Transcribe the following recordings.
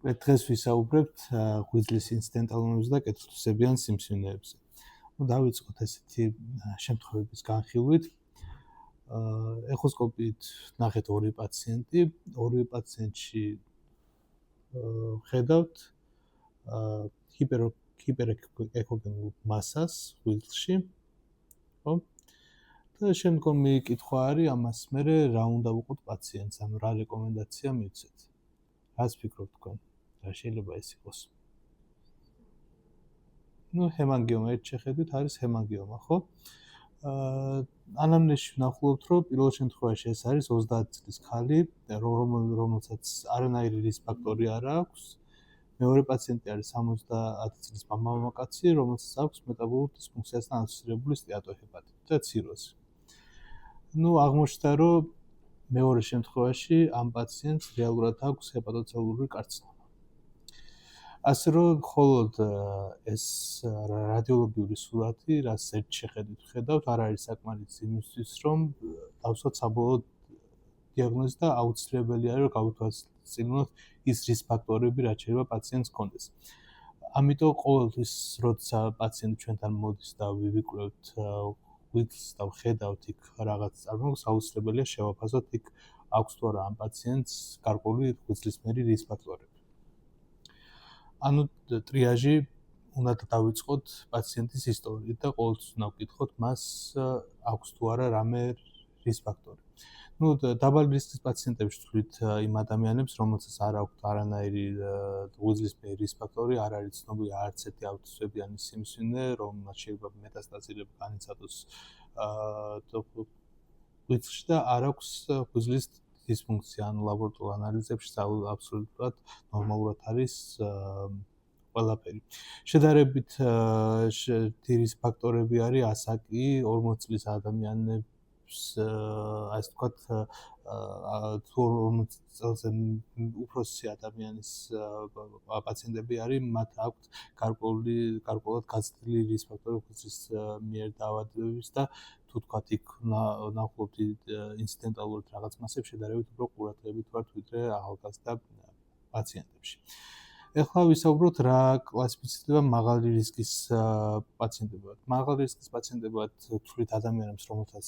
დღეს ვისაუბრებთ ღვიძლის ინციდენტალურებზე და კეთილთვისებიან სიმსივნეებზე. დავიწყოთ ესეთი შემთხვევების განხილვით. ეხოსკოპით ნახეთ ორი პაციენტი, ორივე პაციენტში ხედავთ ჰიპერექოგენურ მასას ღვიძლში, ხო? და შემდგომი კითხვა არის ამას მერე რა უნდა ვუყოთ პაციენტს, ანუ რა რეკომენდაცია მივცეთ. რას ფიქრობთ თქვენ? რა შეიძლება ეს იყოს? ჰემანგიომა ერთ შეხედვით არის ჰემანგიომა, ხო? ანამნეზში ვნახულობთ, რომ პირველ შემთხვევაში ეს არის 30 წლის ქალი, რომელსაც არანაირი რისკ ფაქტორი არ აქვს. მეორე პაციენტი არის 70 წლის მამაკაცი, რომელსაც აქვს მეტაბოლური დისფუნქციასთან ასოცირებული სტეატოჰეპატიტი და ციროზი. აღმოჩნდა, რომ მეორე შემთხვევაში ამ პაციენტს რეალურად აქვს ჰეპატოცელულური კარცინომა. ასე რომ მხოლოდ ეს რადიოლოგიური სურათი, რაც ერთ შეხედვით ვხედავთ, არ არის საკმარისი იმისთვის, რომ დავსვათ საბოლოო დიაგნოზი და აუცილებელი არის, რომ გავუთვალისწინოთ ის რისკ ფაქტორები, რაც შეიძლება პაციენტს ჰქონდეს. ამიტომ ყოველთვის, როცა პაციენტი ჩვენთან მოდის და ვივიკვლევთ ღვიძლს და ვხედავთ იქ რაღაც წარმოქმნას, აუცილებელია შევაფასოთ იქ აქვს თუ არა ამ პაციენტს გარკვეული ღვიძლისმერი რისკ ფაქტორები. ანუ ტრიაჟი უნდა დავიწყოთ პაციენტის ისტორიით და ყოველთვის უნდა ვკითხოთ მას აქვს თუ არა რამე რისკ ფაქტორი. დაბალი რისკის პაციენტებში ვთვლით იმ ადამიანებს, რომელსაც არ აქვთ არანაირი ღვიძლისმერი რისკ ფაქტორი, არ არის ცნობილი არც ერთი აუთისებიანი სიმსივნე, რომელმაც შეიძლება მეტასტაზირება განიცადოს ღვიძლში და არ აქვს ღვიძლის დისფუნქცია, ანუ ლაბორატორიულ ანალიზებში აბსოლუტურად ნორმალურად არის ყველაფერი. შედარებით რისკ ფაქტორები არის ასაკი, 40 წლის ადამიანებს, ასე ვთქვათ, 40 წელზე უფროსი ადამიანის პაციენტები არის, მათ აქვთ გარკვეულად გაზრდილი რისკ ფაქტორი ღვიძლის მიერ დაავადებების და თუ თქვათ იქ ნახულობთ ინციდენტალურად რაღაც მასებს, შედარებით უფრო ყურადღებით ვართ ვიდრე ახალგაზრდა პაციენტებში. ეხლა ვისაუბროთ რა კლასიფიცირდება მაღალი რისკის პაციენტებად. მაღალი რისკის პაციენტებად ვთვლით ადამიანებს, რომელთაც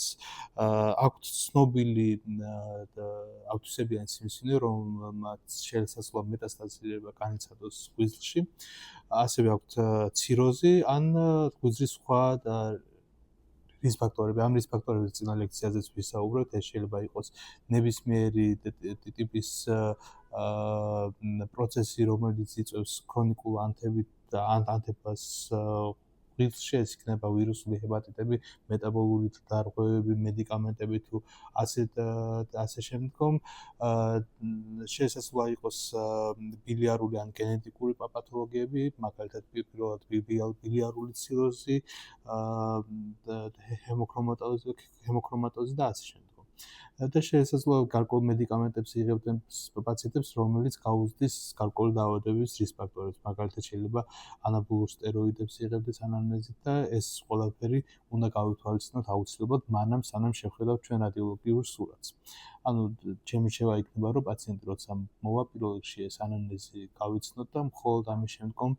აქვთ ცნობილი აუთისებიანი სიმსივნე, რომელმაც შესაძლოა მეტასტაზირება განიცადოს ღვიძლში. ასევე აქვთ ციროზი ან ღვიძლის სხვა რისკ ფაქტორები. ამ რისკ ფაქტორების წინა ლექციაზეც ვისაუბრეთ, ეს შეიძლება იყოს ნებისმიერი ტიპის პროცესი, რომელიც იწვევს ქრონიკულ ანთებას ღვიძლში, ეს იქნება ვირუსული ჰეპატიტები, მეტაბოლური დარღვევები, მედიკამენტები თუ ასე შემდგომ. შესაძლოა იყოს ბილიარული ან გენეტიკური პათოლოგიები, მაგალითად პირველად ბილიარული ციროზი, ჰემოქრომატოზი და ასე შემდგომ. და შესაძლოა გარკვეულ მედიკამენტებს იღებდნენ პაციენტებს, რომელიც გაუზრდის გარკვეული დაავადებების რისკ ფაქტორებს. მაგალითად შეიძლება ანაბოლურ სტეროიდებს იღებდეს ანამნეზით და ეს ყველაფერი უნდა გავითვალისწინოთ აუცილებლად მანამ სანამ შევხედავთ ჩვენ რადიოლოგიურ სურათს. ანუ ჩემი რჩევა იქნება, რომ პაციენტი როცა მოვა პირველ რიგში ეს ანამნეზი გავიცნოთ და მხოლოდ ამის შემდგომ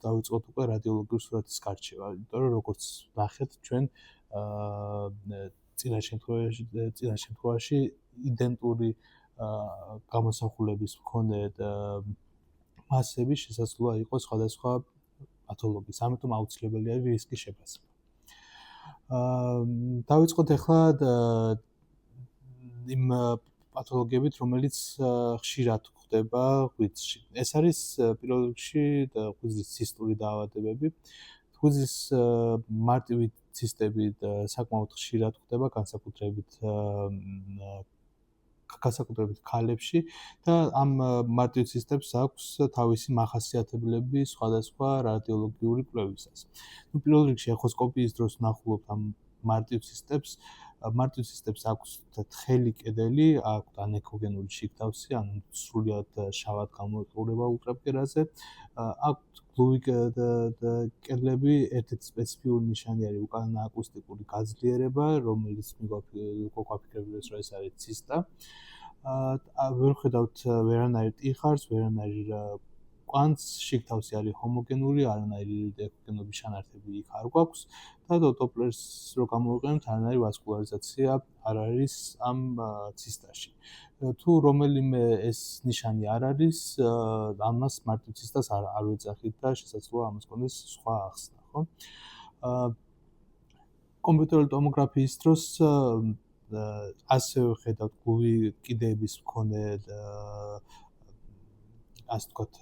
დავიწყოთ უკვე რადიოლოგიური სურათის გარჩევა. იმიტომ რომ როგორც ნახეთ ჩვენ წინა შემთხვევაში იდენტური გამოსახულების მქონე მასები შესაძლოა იყოს სხვადასხვა პათოლოგიის, ამიტომ აუცილებელი არის რისკის შეფასება. დავიწყოთ ახლა იმ პათოლოგიებით, რომელიც ხშირად გვხვდება ღვიძლში. ეს არის პირველ რიგში ღვიძლის ცისტური დაავადებები. ღვიძლის მარტივი ცისტები საკმაოდ ხშირად გვხვდება, განსაკუთრებით ქალებში და ამ მარტივ ცისტებს აქვს თავისი მახასიათებლები სხვადასხვა რადიოლოგიური კვლევისას. პირველ რიგში ეხოსკოპიის დროს ვნახულობთ ამ მარტივ ცისტებს. მარტივ ცისტებს აქვს თხელი კედელი, აქვს ანექოგენური შიგთავსი, ანუ სრულიად შავად გამოიყურება ულტრაბგერაზე. აქვს გლუვი კედლები, ერთ-ერთი სპეციფიკური ნიშანი არის უკანა აკუსტიკური გაძლიერება, რომელიც გვაქვაფიქრებს, რომ ეს არის ცისტა. ვერ ხედავთ ვერანაირ ტიხარს, ვერანაირ კვანძს შიგთავსი არის ჰომოგენური, არანაირი ექოგენობის შანართები იქ არ გვაქვს და დოპლერს რო გამოვიყენებთ, არანაირი ვასკულარიზაცია არ არის ამ ცისტაში. თუ რომელიმე ეს ნიშანი არ არის, ამას მარტივ ცისტას არ ვეძახით და შესაძლოა ამას კონდეს სხვა ახსნა, ხო? კომპიუტერული ტომოგრაფიის დროს ასევე ხედავთ გლუვი კიდეების მქონე ასე ვთქვათ,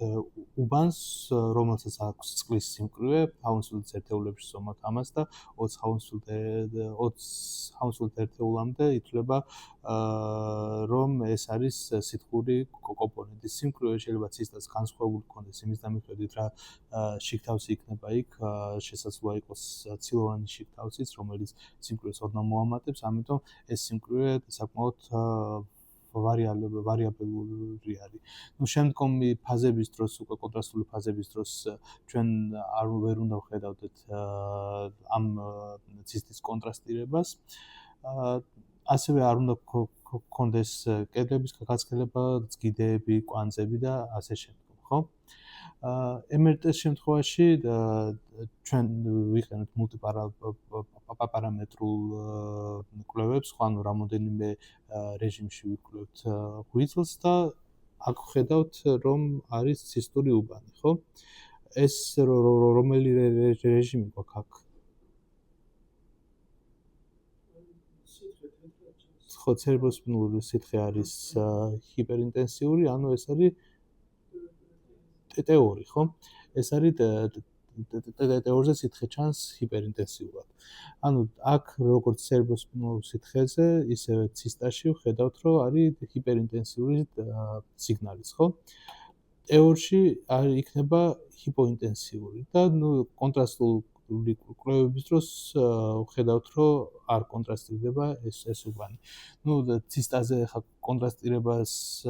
უბანს, რომელსაც აქვს წყლის სიმკვრივე, ჰაუნსფილდის ერთეულებში ზომად ამას და 20 ჰაუნსფილდ ერთეულამდე ითვლება, რომ ეს არის სითხური კომპონენტის სიმკვრივე, შეიძლება ცისტას განსხვავებული ქონდეს იმის დამოუკიდებლად, რა შიგთავსი იქნება იქ, შესაძლოა იყოს ცილოვანი შიგთავსიც, რომელიც სიმკვრივეს ოდნავ მოამატებს, ამიტომ ეს სიმკვრივე საკმაოდ ვარიაბელური არის. შემდგომი ფაზების დროს, უკვე კონტრასტული ფაზების დროს ჩვენ ვერ უნდა ვხედავდეთ ამ ცისტის კონტრასტირებას. ასევე არ უნდა გქონდეს კედლების გაგაცხელება, კიდეები, კვანძები და ასე შემდგომ, ხო? MRT-ის შემთხვევაში ჩვენ ვიყენებთ მულტიპარამეტრულ კვლევებს, ხო, ანუ რამოდენიმე რეჟიმში ვიკვლევთ ღვიძლს და აქ ხედავთ, რომ არის ცისტური უბანი, ხო? ეს რომელი რეჟიმი გვაქვს აქ? ხო, ცერებროსპინალური სითხე არის ჰიპერინტენსიური, ანუ ეს არის T2, ხო? ეს არის T2-ზე სითხე ჩანს ჰიპერინტენსიურად. ანუ აქ როგორც ცერებროსპინალურ სითხეზე, ისევე ცისტაში ვხედავთ, რომ არის ჰიპერინტენსიური სიგნალის, ხო? T2-ში იქნება ჰიპოინტენსიური და კონტრასტული კვლევების დროს ვხედავთ, რომ არ კონტრასტირდება ეს უბანი. ცისტაზე ხა კონტრასტირების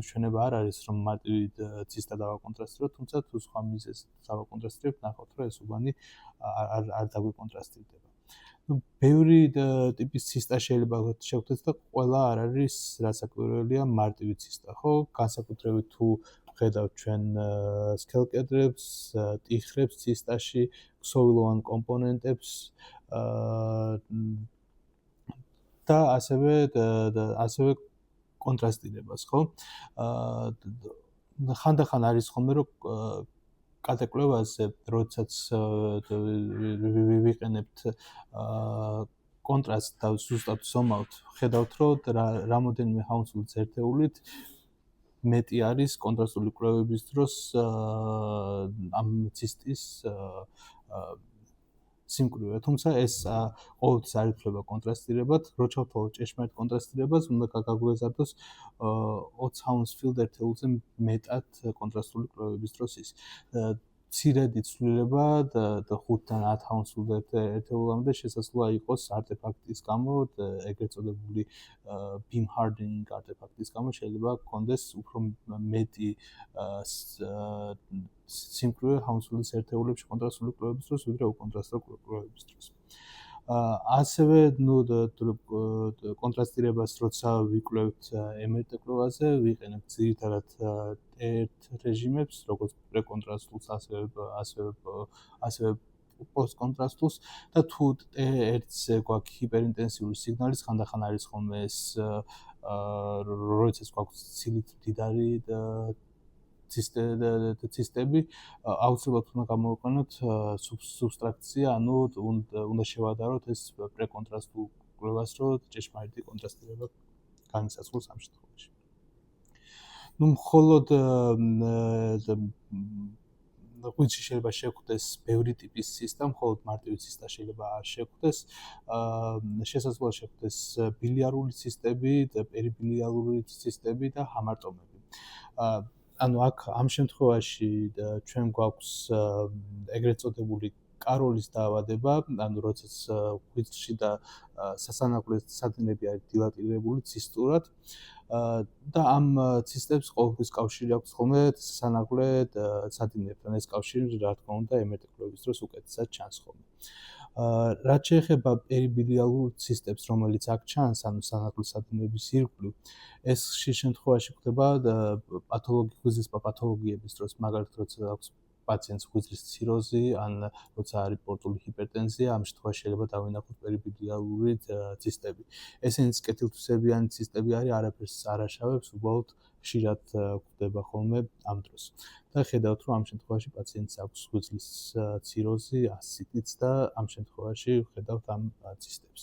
ჩვენება არ არის, რომ მარტივი ცისტა დავაკონტრასტიროთ, თუმცა თუ სხვა მიზეზით დავაკონტრასტირებთ, ნახავთ, რომ ეს უბანი არ დაგვიკონტრასტირდება. ბევრი ტიპის ცისტა შეიძლება შევხვდეთ და ყველა არ არის რასაკვირველია მარტივი ცისტა, ხო? განსაკუთრებით თუ ვხედავთ ჩვენ სქელკედრებს, ტიხრებს ცისტაში, ქსოვილოვან კომპონენტებს და ასევე კონტრასტირებას, ხო? ხანდახან არის ხოლმე, რომ კატეკლევაზე, როდესაც ვიყენებთ კონტრასტს და ზუსტად ვსომავთ, ხედავთ, რომ რამოდენიმე ჰაუნსფილდის ერთეულით მეტი არის კონტრასტული კვლევების დროს ამ ცისტის სიმკვრივე, თუმცა ეს ყოველთვის არ ითვლება კონტრასტირებად, რო ჩავთვალოთ ჭეშმარიტ კონტრასტირებას, უნდა გაგვეზარდოს 20 ჰაუნსფილდ ერთეულზე მეტად კონტრასტული კვლევების დროს ის. მცირედი ცვლილება და 5-დან 10 ჰაუნსფილდ ერთეულამდე შესაძლოა იყოს არტეფაქტის გამო, ეგრეთ წოდებული beam hardening არტეფაქტის გამო შეიძლება გქონდეს უფრო მეტი სიმკვრივე ჰაუნსფილდის ერთეულებში კონტრასტული კვლევების დროს, ვიდრე უკონტრასტული კვლევების დროს. ასევე კონტრასტირებას როცა ვიკვლევთ MRT კვლევაზე, ვიყენებთ ძირითადად T1 რეჟიმებს, როგორც პრეკონტრასტულს, ასევე პოსტკონტრასტულს და თუ T1-ზე გვაქვს ჰიპერინტენსიური სიგნალის, ხანდახან არის ხოლმე ეს როდესაც გვაქვს ცილით მდიდარი ცისტები, აუცილებლად უნდა გამოვიყენოთ სუბსტრაქცია, ანუ უნდა შევადაროთ ეს პრეკონტრასტულ კვლევას, რომ ჭეშმარიტი კონტრასტირება განისაზღვროს ამ შემთხვევაში. მხოლოდ ღვიძლში შეიძლება შეგვხვდეს ბევრი ტიპის ცისტა, მხოლოდ მარტივი ცისტა შეიძლება არ შეგვხვდეს. შესაძლოა შეგვხვდეს ბილიარული ცისტები, პერიბილიარული ცისტები და ჰამარტომები. ანუ აქ ამ შემთხვევაში ჩვენ გვაქვს ეგრეთ წოდებული კაროლის დაავადება, ანუ როდესაც ღვიძლში და სასანაკლეში სადინები არის დილატირებული ცისტურად და ამ ცისტებს ყოველთვის კავშირი აქვს ხოლმე სასანაკლე სადინებთან. ეს კავშირი, რა თქმა უნდა, MRT კვლევის დროს უკეთესად ჩანს ხოლმე. რაც შეეხება პერიბილიალურ ცისტებს, რომელიც აქ ჩანს, ანუ სანაკლო სადინების ირგვლივ, ეს ხშირ შემთხვევაში ხდება ღვიძლის პათოლოგიების დროს, მაგალითად, როცა აქვს პაციენტს ღვიძლის ციროზი, ან როცა არის პორტული ჰიპერტენზია, ამ შემთხვევაში შეიძლება დავინახოთ პერიბილიალური ცისტები. ესენიც კეთილთვისებიანი ცისტები არის, არაფერს არ აშავებს, უბრალოდ ხშირად გვხვდება ხოლმე ამ დროს. და ხედავთ, რომ ამ შემთხვევაში პაციენტს აქვს ღვიძლის ციროზი, ასციტიც და ამ შემთხვევაში ხედავთ ამ ცისტებს.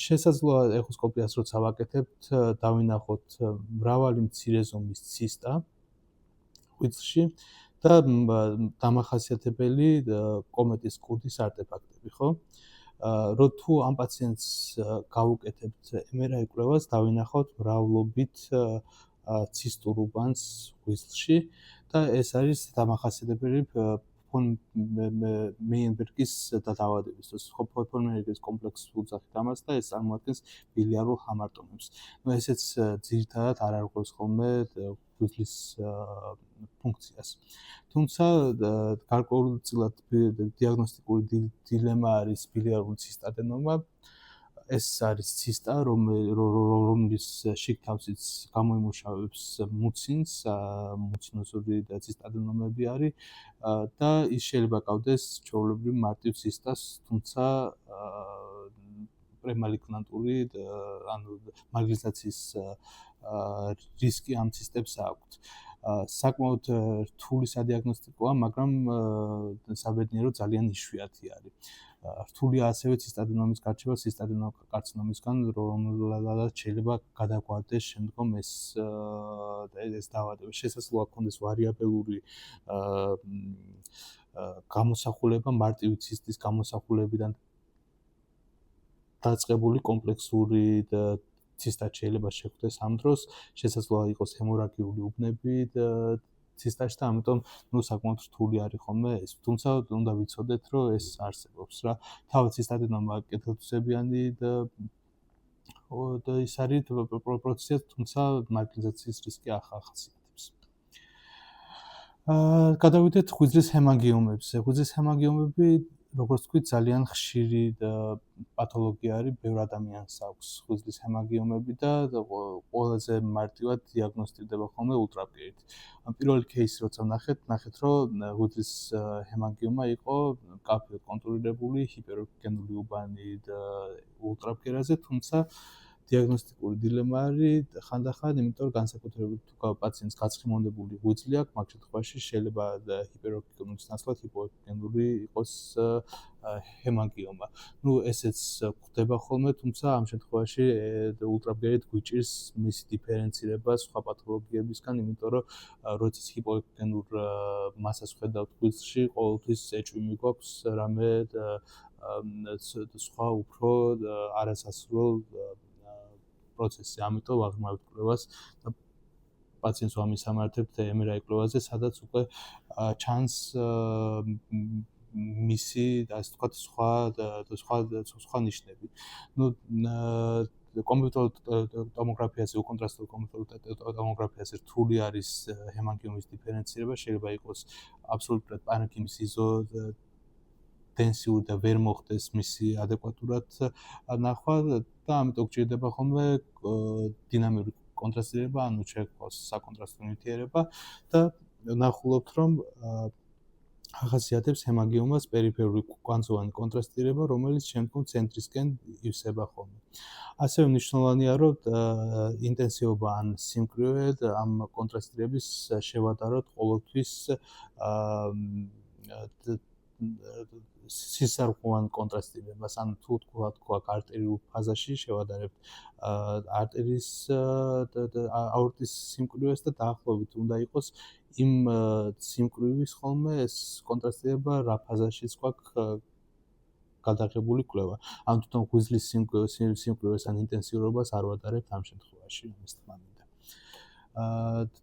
შესაძლოა ეხოსკოპიას როცა ვაკეთებთ, დავინახოთ მრავალი მცირე ზომის ცისტა ღვიძლში და დამახასიათებელი კომეტის კუდის არტეფაქტები, ხო? თუ ამ პაციენტს გავუკეთებთ MRI კვლევას, დავინახავთ მრავლობით ცისტურ უბანს ღვიძლში და ეს არის დამახასიათებელი ფონ მეიენბერგის დაავადების დროს. ფონ მეიენბერგის კომპლექსს უძახით ამას და ეს წარმოადგენს ბილიარულ ჰამარტომებს. ესეც ძირითადად არ არღვევს ხოლმე ღვიძლის ფუნქციას. თუმცა გარკვეულწილად დიაგნოსტიკური დილემა არის ბილიარული ცისტადენომა. ეს არის ცისტა, რომლის შიგთავსიც გამოიმუშავებს მუცინს, მუცინოზური ცისტადენომები არის და ის შეიძლება ჰყავდეს ჩვეულებრივ მარტივ ცისტას, თუმცა პრემალიგნანტური ანუ მარგინალიზაციის რისკი ამ ცისტებს აქვთ. საკმაოდ რთული სადიაგნოსტიკოა, მაგრამ საბედნიეროდ ძალიან იშვიათი არის. რთულია ასევე ცისტადენომის გარჩევა ცისტადენოკარცინომისგან, რომელსაც შეიძლება გადაგვარდეს შემდგომ ეს დაავადება. შესაძლოა ჰქონდეს ვარიაბელური გამოსახულება მარტივი ცისტის გამოსახულებიდან დაწყებული კომპლექსური ცისტაც შეიძლება შეხვდეს ამ დროს, შესაძლოა იყოს ჰემორაგიული უბნები ცისტაში და ამიტომ საკმაოდ რთული არის ხოლმე ეს. თუმცა უნდა ვიცოდეთ, რომ ეს არსებობს რა. თავად ცისტადენომა კეთილთვისებიანი და ის არის პროცესი, თუმცა მარგინალიზაციის რისკი ახასიათებს. გადავიდეთ ღვიძლის ჰემანგიომებზე. ღვიძლის ჰემანგიომები, როგორც ვთქვით, ძალიან ხშირი პათოლოგია არის, ბევრ ადამიანს აქვს ღვიძლის ჰემანგიომები და ყველაზე მარტივად დიაგნოსტირდება ხოლმე ულტრაბგერით. პირველი кейსი როცა ნახეთ, რომ ღვიძლის ჰემანგიომა იყო კაფეოდ კონტროლირებული, ჰიპეროგენული უბანი და ულტრაბგერაზე, თუმცა დიაგნოსტიკური დილემა არის ხანდახან, იმიტომ რომ განსაკუთრებით თუ პაციენტს გაცხიმონდებული ღვიძლი აქვს, მაგ შემთხვევაში შეიძლება ჰიპეროგენულის ნაცვლად ჰიპოეგენური იყოს ჰემანგიომა. ესეც გვხდება ხოლმე, თუმცა ამ შემთხვევაში ულტრაბგერით გვიჭირს მისი დიფერენცირება სხვა პათოლოგიებისგან, იმიტომ რომ როცა ჰიპოეგენურ მასას ხედავთ ღვიძლში, ყოველთვის ეჭვი მიგვაქვს რამე სხვა უფრო არასასურველ პროცესი, ამიტომ ვაღრმავებთ კვლევას და პაციენტს ვამისამართებთ MRI კვლევაზე, სადაც უკვე ჩანს მისი, ასე ვთქვათ, სხვა ნიშნები. კომპიუტერულ ტომოგრაფიაზე, უკონტრასტულ კომპიუტერულ ტომოგრაფიაზე რთული არის ჰემანგიომის დიფერენცირება, შეიძლება იყოს აბსოლუტურად პანქიმის იზოდენსიური და ვერ მოხდეს მისი ადეკვატურად ნახვა და ამიტომ გჭირდება ხოლმე დინამიური კონტრასტირება, ანუ შეგვყავს საკონტრასტო ნივთიერება და ნახულობთ, რომ ახასიათებს ჰემანგიომას პერიფერული კვანძოვანი კონტრასტირება, რომელიც შემდგომ ცენტრისკენ ივსება ხოლმე. ასევე მნიშვნელოვანია, რომ ინტენსივობა ან სიმკვრივე ამ კონტრასტირების შევადაროთ ყოველთვის სისარღვოვან კონტრასტირებას, ან თუ თქვათ არტერიულ ფაზაში შევადარებთ არტერიის აორტის სიმკვრივეს და დაახლოებით უნდა იყოს იმ სიმკვრივის ხოლმე ეს კონტრასტირება რა ფაზაშიც გვაქვს გადაღებული კვლევა. ან თვითონ ღვიძლის სიმკვრივეს ან ინტენსიურობას არ ვადარებთ ამ შემთხვევაში, ამის თქმა მინდა.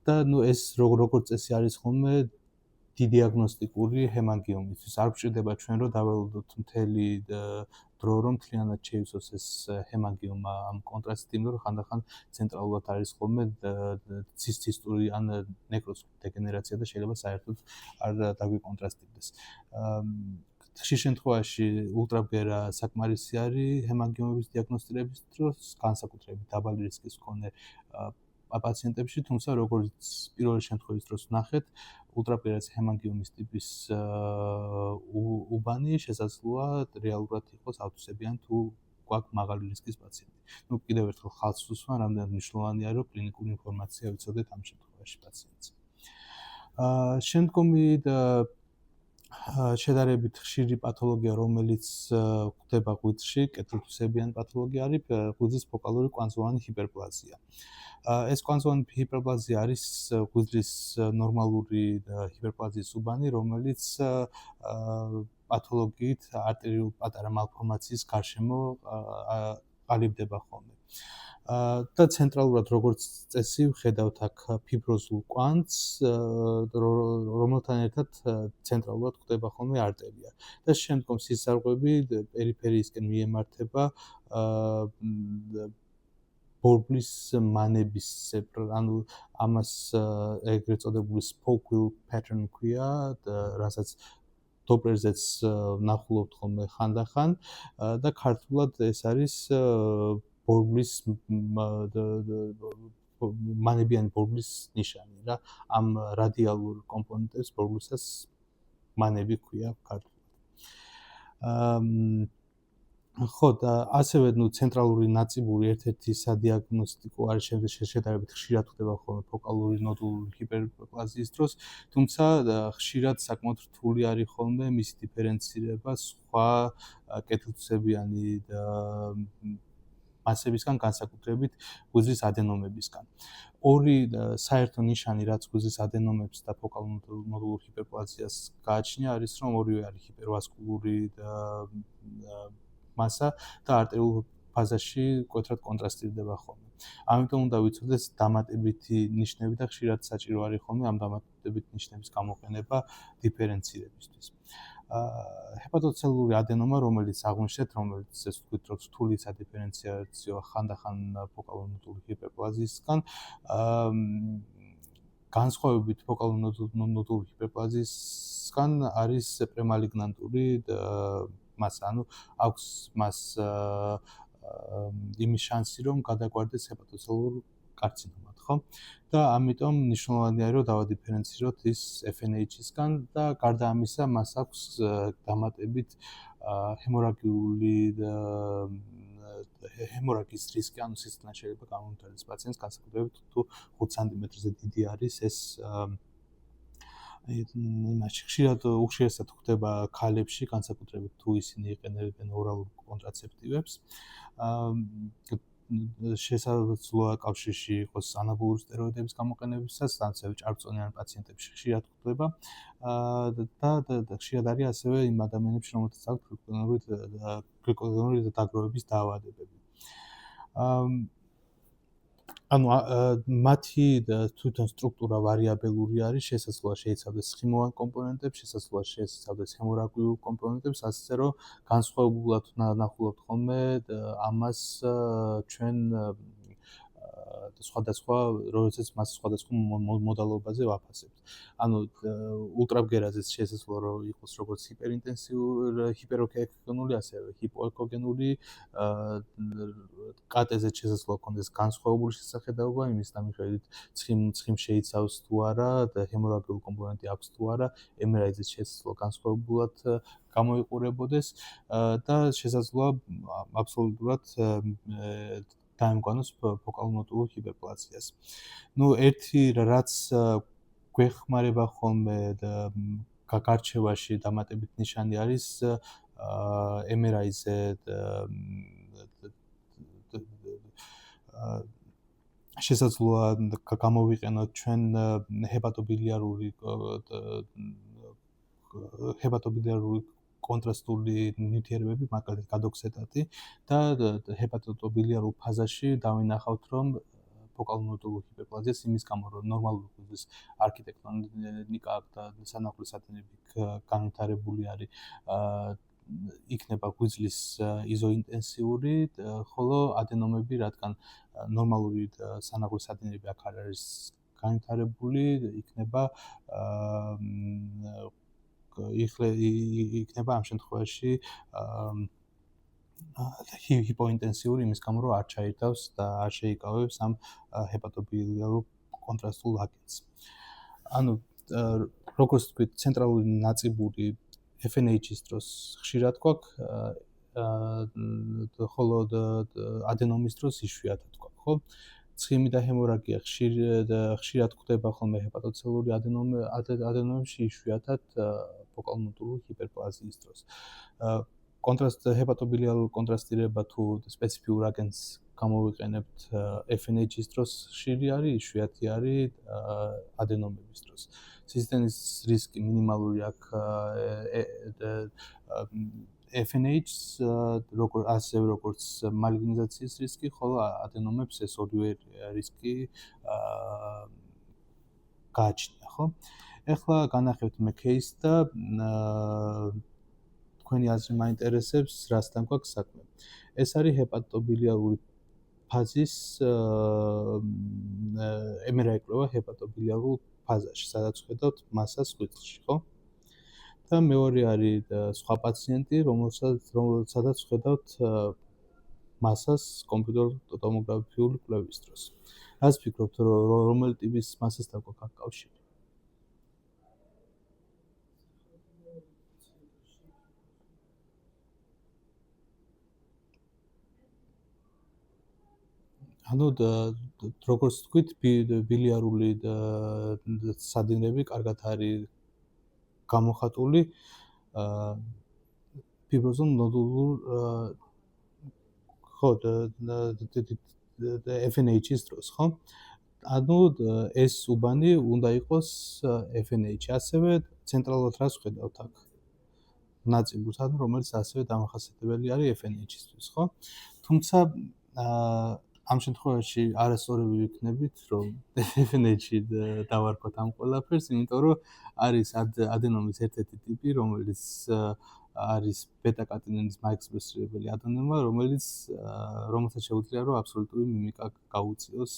და ეს როგორც წესი არის ხოლმე დიაგნოსტიკური ჰემანგიომისთვის. არ გვჭირდება ჩვენ რომ დაველოდოთ მთელი დრო, რომ მთლიანად შეივსოს ეს ჰემანგიომა ამ კონტრასტით, იმიტომ რომ ხანდახან ცენტრალურად არის ხოლმე ცისტური ან ნეკროზ დეგენერაცია და შეიძლება საერთოდ არ დაგვიკონტრასტირდეს. ხშირ შემთხვევაში ულტრაბგერა საკმარისი არის ჰემანგიომების დიაგნოსტირების დროს, განსაკუთრებით დაბალი რისკის მქონე პაციენტებში, თუმცა როგორც პირველი შემთხვევის დროს ვნახეთ, ულტრაბგერას ჰემანგიომის ტიპის უბანი შესაძლოა რეალურად იყოს ავტოსებიან თუ გვაქვს მაღალი რისკის პაციენტი. კიდევ ერთხელ ხალხს ვუსვან, რამდენად მნიშვნელოვანია, რომ კლინიკური ინფორმაცია ვიცოდეთ ამ შემთხვევაში პაციენტს. შემდგომი შედარებით ხშირი პათოლოგია, რომელიც ხდება ღვიძლში, კეთილთვისებიანი პათოლოგია არის ღვიძლის ფოკალური კვანძოვანი ჰიპერპლაზია. ეს კვანძოვანი ჰიპერპლაზია არის ღვიძლის ნორმალური ჰიპერპლაზიის უბანი, რომელიც პათოლოგიით არტერიული პატარა მალფორმაციის გარშემო ყალიბდება ხოლმე. და ცენტრალურად როგორც წესი ვხედავთ აქ ფიბროზულ კვანძს, რომელთან ერთად ცენტრალურად ხდება ხოლმე არტერია. და შემდგომ სისარღვები პერიფერიისკენ მიემართება ბორბლის მანების, ანუ ამას ეგრეთ წოდებული spoke wheel pattern ქვია, რასაც დოპლერზეც ნახულობთ ხოლმე ხანდახან და ქართულად ეს არის ბორბლის მანებიანი ბორბლის ნიშანი რა. ამ რადიალურ კომპონენტებს ბორბლისას მანები ქვია ქართულად. ხო და ასევე ცენტრალური ნაწიბური ერთ-ერთი სადიაგნოსტიკო არის შედარებით ხშირად ხდება ხოლმე ფოკალური ნოდულური ჰიპერპლაზიის დროს, თუმცა ხშირად საკმაოდ რთული არის ხოლმე მისი დიფერენცირება სხვა კეთილთვისებიანი მასებისგან, განსაკუთრებით ღვიძლის ადენომებისგან. ორი საერთო ნიშანი, რაც ღვიძლის ადენომებს და ფოკალურ ნოდულურ ჰიპერპლაზიას გააჩნია, არის რომ ორივე არის ჰიპერვასკულური მასა და არტერიულ ფაზაში მკვეთრად კონტრასტირდება ხოლმე. ამიტომ უნდა ვიცოდეთ დამატებითი ნიშნები და ხშირად საჭირო არის ხოლმე ამ დამატებითი ნიშნების გამოყენება დიფერენცირებისთვის. ჰეპატოცელულური ადენომა, რომელიც აღვნიშნეთ, რომელიც ეს ვთქვით, რომ რთული სადიფერენციაციო ხანდახან ფოკალურ ნოდულური ჰიპერპლაზიისგან, განსხვავებით ფოკალურ ნოდულური ჰიპერპლაზიისგან არის პრემალიგნანტური მასა, ანუ აქვს მას იმის შანსი, რომ გადაგვარდეს ჰეპატოცელულურ კარცინომად, ხო? და ამიტომ მნიშვნელოვანია, რომ დავადიფერენციროთ ის FNH-ისგან და გარდა ამისა, მას აქვს დამატებით ჰემორაგიის რისკი, ანუ სისხლიდან შეიძლება გამომთვალოს პაციენტს, განსაკუთრებით თუ 5 სანტიმეტრზე დიდი არის ეს იმაში ხშირად უხშირესად ხდება ქალებში, განსაკუთრებით თუ ისინი იყენებენ ორალურ კონტრაცეპტივებს. შესაძლოა კავშირში იყოს ანაბოლური სტეროიდების გამოყენებისას, ასევე ჭარბწონიან პაციენტებში ხშირად ხდება. და ხშირად არის ასევე იმ ადამიანებში, რომელთაც აქვთ გლიკოგენური დაგროვების დაავადებები. ანუ მათი თვითონ სტრუქტურა ვარიაბელური არის, შესაძლოა შეიცავდეს სხიმოვან კომპონენტებს, შესაძლოა შეიცავდეს ჰემორაგიულ კომპონენტებს, ასე რომ განსხვავებულად ნახულობთ ხოლმე ამას ჩვენ სხვადასხვა, როდესაც მას სხვადასხვა მოდალობაზე ვაფასებთ. ანუ ულტრაბგერაზეც შესაძლოა რომ იყოს როგორც ჰიპერინტენსიური, ჰიპეროკეგენური, ასევე ჰიპოეკოგენური, კატეზე შესაძლოა კონდეს განსხვავებული შესახედაობა, იმის მიხედვით ცხიმ შეიცავს თუ არა და ჰემორაგიული კომპონენტი აქვს თუ არა, MRI-ზე შესაძლოა განსხვავებულად გამოიყურებოდეს და შესაძლოა აბსოლუტურად დაემკვანოს ფოკალურ ნოდულურ ჰიპერპლაზიას. ერთი რაც გვეხმარება ხოლმე გარჩევაში დამატებით ნიშანი არის MRI-ზე შესაძლოა გამოვიყენოთ ჩვენ ჰეპატობილიარული კონტრასტული ნივთიერებები, მაგალითად გადოქსეტატი და ჰეპატობილიარულ ფაზაში დავინახავთ, რომ ფოკალურ ნოდულურ ჰიპერპლაზიას იმის გამო, რომ ნორმალური ღვიძლის არქიტექტონიკა და სანახული სადინები განვითარებული არის, იქნება ღვიძლის იზოინტენსიური, ხოლო ადენომები, რადგან ნორმალური სანახული სადინები აქ არ არის განვითარებული, იქნება იქნება ამ შემთხვევაში ჰიპოინტენსიური იმის გამო, რომ არ ჩაირთავს და არ შეიკავებს ამ ჰეპატობილიარულ კონტრასტულ აგენტს. ანუ როგორც თქვით, ცენტრალური ნაწიბური FNH-ის დროს ხშირად გვაქვს, ხოლო ადენომის დროს იშვიათად გვაქვს, ხო? ცხიმი და ჰემორაგია ხშირად გვხვდება ხოლმე ჰეპატოცელური ადენომებში, იშვიათად ფოკალ-ნოდულური ჰიპერპლაზიის დროს. ჰეპატობილიარულ კონტრასტირება თუ სპეციფიურ აგენტს გამოვიყენებთ FNH-ის დროს ხშირი არის, იშვიათი არის ადენომების დროს. სისტემის რისკი მინიმალური აქვს FNH-ს, ასევე როგორც მალიგნიზაციის რისკი, ხოლო ადენომებს ეს ორივე რისკი გააჩნია, ხო? ეხლა განახებთ მე кейს და თქვენი აზრი მაინტერესებს, რასთან გვაქვს საქმე. ეს არის ჰეპატობილიარული ფაზის MRI კვლევა ჰეპატობილიარულ ფაზაში, სადაც ხედავთ მასას ღვიძლში, ხო? და მეორე არის სხვა პაციენტი, რომელსაც ხედავთ მასას კომპიუტერულ ტომოგრაფიული კვლევის დროს. რას ფიქრობთ, რომელი ტიპის მასასთან გვაქვს კავშირი? ანუ როგორც თქვით, ბილიარული სადინები კარგად არის გამოხატული ფიბროზულ ნოდულურ ხო FNH-ის დროს, ხო? ანუ ეს უბანი უნდა იყოს FNH. ასევე ცენტრალურად რას ხედავთ აქ? ნაწიბურს, ანუ რომელიც ასევე დამახასიათებელი არის FNH-ისთვის, ხო? თუმცა ამ შემთხვევაში არასწორები ვიქნებით, რომ FNH-ი დავარქოთ ამ ყველაფერს, იმიტომ რომ არის ადენომის ერთ-ერთი ტიპი, რომელიც არის ბეტა-კატინინის მაექსპრესირებელი ადენომა, რომელსაც შეუძლია რომ აბსოლუტური მიმიკა გაუწიოს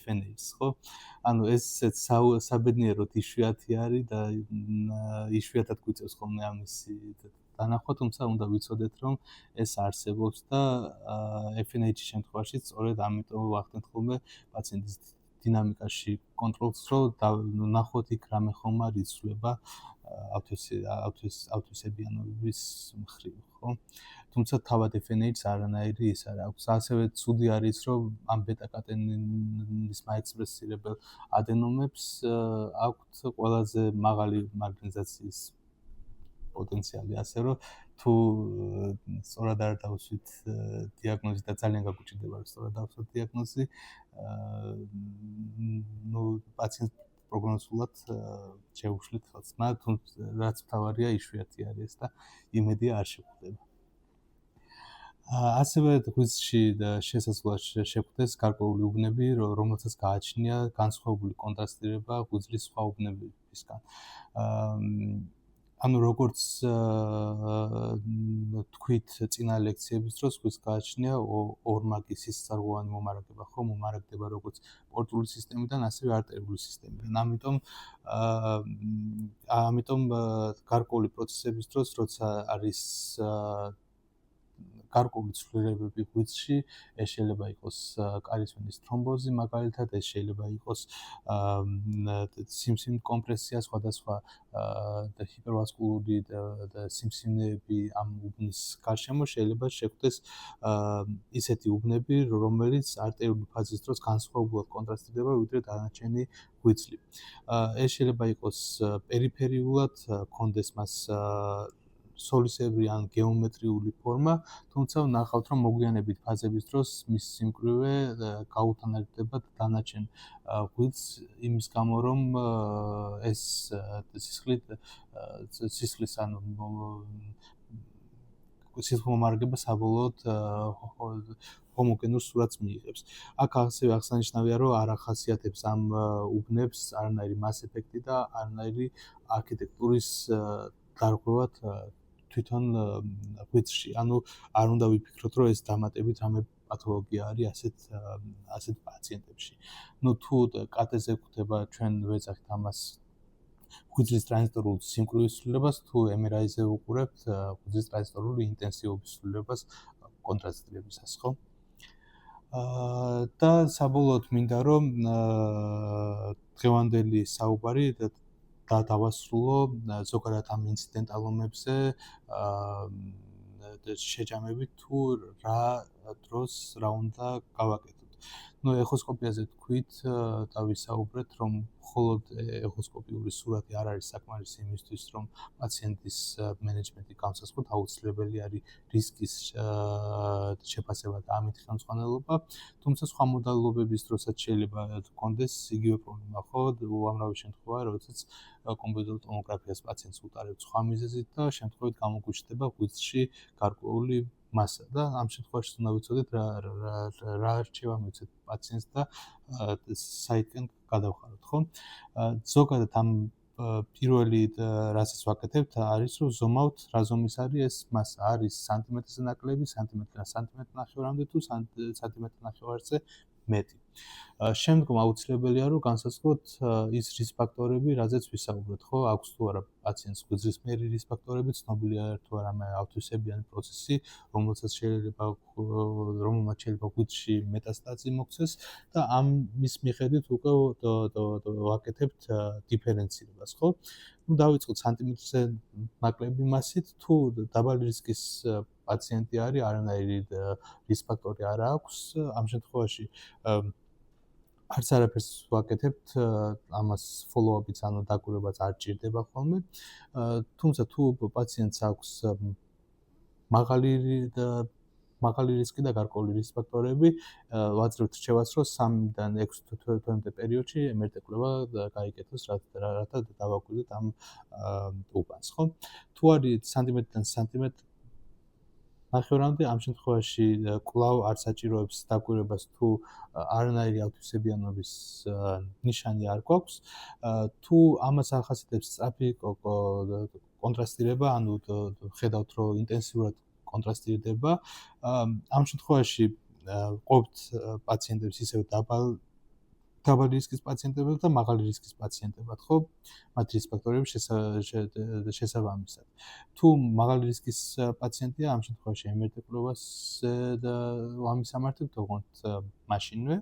FNH-ს, ხო? ანუ ესეც საბედნიეროდ იშვიათი არის და იშვიათად გვიწევს ხოლმე ამისი დანახვა, თუმცა უნდა ვიცოდეთ, რომ ეს არსებობს და FNH-ის შემთხვევაში სწორედ ამიტომ ვახდენთ ხოლმე პაციენტის დინამიკაში კონტროლს, რომ ნახოთ იქ რამე ხომ არ იცვლება ავთვისებიანობის მხრივ, ხო? თუმცა თავად FNH-ს არანაირი ის არ აქვს. ასევე ცუდი არის, რომ ამ ბეტა-კატინინის მაექსპრესირებელ ადენომებს აქვთ ყველაზე მაღალი მარგინალიზაციის პოტენციალი, ასე რომ თუ სწორად არ დავუსვით დიაგნოზი და ძალიან გაგუჭირდება რომ სწორად დავუსვით დიაგნოზი, პაციენტს პროგნოზულად შეუშვით ხელს. თუმცა რაც მთავარია, იშვიათი არის და იმედია არ შეგვხვდება. ასევე ღვიძლში შესაძლოა შეგვხვდეს გარკვეული უბნები, რომელსაც გააჩნია განსხვავებული კონტრასტირება ღვიძლის სხვა უბნებისგან. ანუ როგორც თქვით წინა ლექციების დროს, ღვიძლს გააჩნია ორმაგი სისხლძარღვოვანი მომარაგება, ხო, მომარაგდება როგორც პორტული სისტემიდან, ასევე არტერიული სისტემიდან. ამიტომ გარკვეული პროცესების დროს, როცა არის გარკვეული ცვლილებები ღვიძლში, ეს შეიძლება იყოს კარის ვენის თრომბოზი, მაგალითად, ეს შეიძლება იყოს სიმსივნის კომპრესია, სხვადასხვა ჰიპერვასკულური და სიმსივნეები ამ უბნის გარშემო შეიძლება შეგვხვდეს ისეთი უბნები, რომელიც არტერიული ფაზის დროს განსხვავებულად კონტრასტირდება ვიდრე დანარჩენი ღვიძლი. ეს შეიძლება იყოს პერიფერიულად, კონდეს მას სოლისებრი ან გეომეტრიული ფორმა, თუმცა ვნახავთ, რომ მოგვიანებით ფაზების დროს მის სიმკვრივე გაუთანაბრდება დანარჩენ ღვიძლს იმის გამო, რომ ეს სისხლის ანუ სისხლმომარაგება საბოლოოდ ჰომოგენურ სურათს მიიღებს. აქ ასევე აღსანიშნავია, რომ არ ახასიათებს ამ უბნებს არანაირი მას ეფექტი და არანაირი არქიტექტურის დარღვევა თვითონ ღვიძლში. ანუ არ უნდა ვიფიქროთ, რომ ეს დამატებით რამე პათოლოგია არის ასეთ პაციენტებში. თუ კატეზე გვხვდება, ჩვენ ვეძახით ამას ღვიძლის ტრანზიტორულ სიმკვრივის ცვლილებას თუ MRI-ზე ვუყურებთ ღვიძლის ტრანზიტორული ინტენსივობის ცვლილებას კონტრასტირებისას, ხო? და საბოლოოდ მინდა რომ დღევანდელი საუბარი დავასრულო ზოგადად ამ ინციდენტალობებზე შეჯამებით თუ რა დროს რა უნდა გავაკეთოთ. ეხოსკოპიაზე თქვით და ვისაუბრეთ, რომ მხოლოდ ეხოსკოპიური სურათი არ არის საკმარისი იმისთვის, რომ პაციენტის მენეჯმენტი განსაზღვროთ, აუცილებელი არის რისკის შეფასება და ამით ხელმძღვანელობა, თუმცა სხვა მოდალობების დროსაც შეიძლება გქონდეს იგივე პრობლემა, ხო? უამრავი შემთხვევაა, როდესაც კომპიუტერულ ტომოგრაფიას პაციენტს უტარებთ სხვა მიზეზით და შემთხვევით გამოგვიჩნდება ღვიძლში გარკვეული მასა და ამ შემთხვევაში უნდა ვიცოდეთ რა არჩევა მივცეთ პაციენტს და საითკენ გადავხაროთ, ხო? ზოგადად ამ პირველი რასაც ვაკეთებთ არის რომ ზომავთ რა ზომის არის ეს მასა, არის სანტიმეტრზე ნაკლები, სანტიმეტრიდან სანტიმეტრ ნახევარამდე თუ სანტიმეტრ ნახევარზე მეტი. შემდგომ აუცილებელია რომ განსაზღვროთ ის რისკ ფაქტორები, რაზეც ვისაუბრეთ, ხო? აქვს თუ არა პაციენტს ღვიძლისმიერი რისკ ფაქტორები, ცნობილია თუ არა ავტოისებიანი პროცესი, რომელმაც შეიძლება ღვიძლში მეტასტაზი მოქცეს და ამის მიხედვით უკვე ვაკეთებთ დიფერენცირებას, ხო? დავიწყოთ სანტიმეტრზე ნაკლები მასით, თუ დაბალი რისკის პაციენტი არის, არანაირი რისკ ფაქტორი არ აქვს, ამ შემთხვევაში არც არაფერს ვაკეთებთ, ამას follow-up-იც ანუ დაკვირვებაც არ ჭირდება ხოლმე. თუმცა თუ პაციენტს აქვს მაღალი რისკი და გარკვეული რისკ ფაქტორები, ვაძლევთ რჩევას, რომ 3-დან 6 თვემდე პერიოდში MRT კვლევა გაიკეთოს, რათა დავაკვირდეთ ამ უბანს, ხო? თუ არის სანტიმეტრიდან სანტიმეტრ ნახევარამდე, ამ შემთხვევაში კვლავ არ საჭიროებს დაკვირვებას თუ არანაირი ავტოისებიანობის ნიშანი არ გვაქვს. თუ ამას ახასიათებს სწრაფი კონტრასტირება, ანუ ხედავთ, რომ ინტენსიურად კონტრასტირდება, ამ შემთხვევაში ყოფთ პაციენტებს ისევ დაბალი რისკის პაციენტებად და მაღალი რისკის პაციენტებად, ხო? მათ რისკ ფაქტორების შესაბამისად. თუ მაღალი რისკის პაციენტია, ამ შემთხვევაში MRT კვლევას ვამისამართებთ ოღონდ მაშინვე,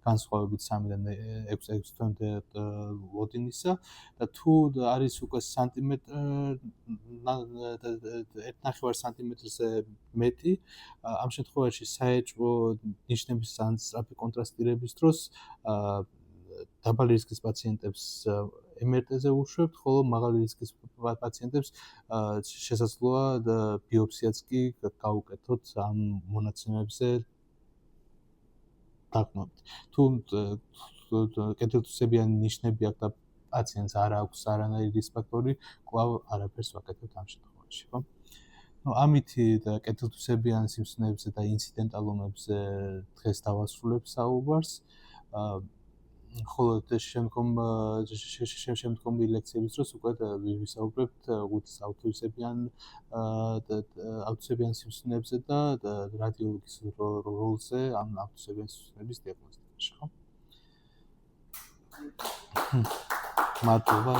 განსხვავებით 3-დან 6 თვემდე ლოდინისა და თუ არის უკვე ნახევარ სანტიმეტრზე მეტი, ამ შემთხვევაში საეჭვო ნიშნების ან სწრაფი კონტრასტირების დროს დაბალი რისკის პაციენტებს MRT-ზე უშვებთ, ხოლო მაღალი რისკის პაციენტებს შესაძლოა ბიოპსიაც კი გავუკეთოთ ამ მონაცემებზე დაგმობთ. თუ კეთილთვისებიანი ნიშნები აქვს და პაციენტს არ აქვს არანაირი რისკ ფაქტორი, კვლავ არაფერს ვაკეთებთ ამ შემთხვევაში, ხო? ამითი კეთილთვისებიან სიმცნეებზე და ინციდენტალობებზე დღეს დავასრულებ საუბარს. ხოლო შემდგომი ლექციების დროს უკვე ვისაუბრებთ ღვიძლის ავტოისებიან სიმცნეებზე და რადიოლოგის როლზე ამ ავტოისებიან სიმცნეების დიაგნოსტიკაში, ხო? მადლობა.